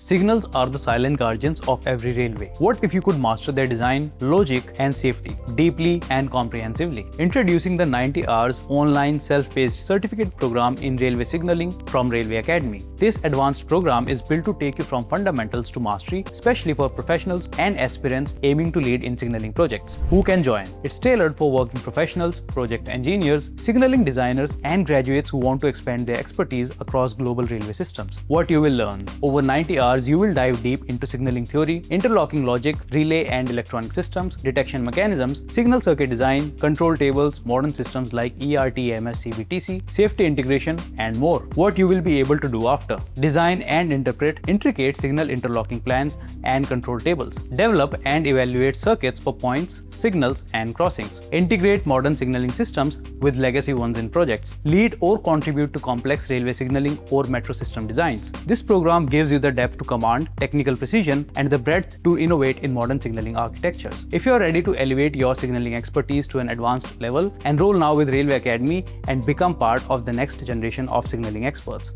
Signals are the silent guardians of every railway. What if you could master their design, logic, and safety deeply and comprehensively? Introducing the 90 hours online self-paced certificate program in railway signaling from Railway Academy. This advanced program is built to take you from fundamentals to mastery, especially for professionals and aspirants aiming to lead in signaling projects. Who can join? It's tailored for working professionals, project engineers, signaling designers, and graduates who want to expand their expertise across global railway systems. What you will learn. Over 90 hours, you will dive deep into signaling theory, interlocking logic, relay and electronic systems, detection mechanisms, signal circuit design, control tables, modern systems like ERTMS CBTC, safety integration, and more. What you will be able to do after. Design and interpret intricate signal interlocking plans and control tables. Develop and evaluate circuits for points, signals, and crossings. Integrate modern signaling systems with legacy ones in projects. Lead or contribute to complex railway signaling or metro system designs. This program gives you the depth to command, technical precision, and the breadth to innovate in modern signaling architectures. If you are ready to elevate your signaling expertise to an advanced level, enroll now with Railway Academy and become part of the next generation of signaling experts.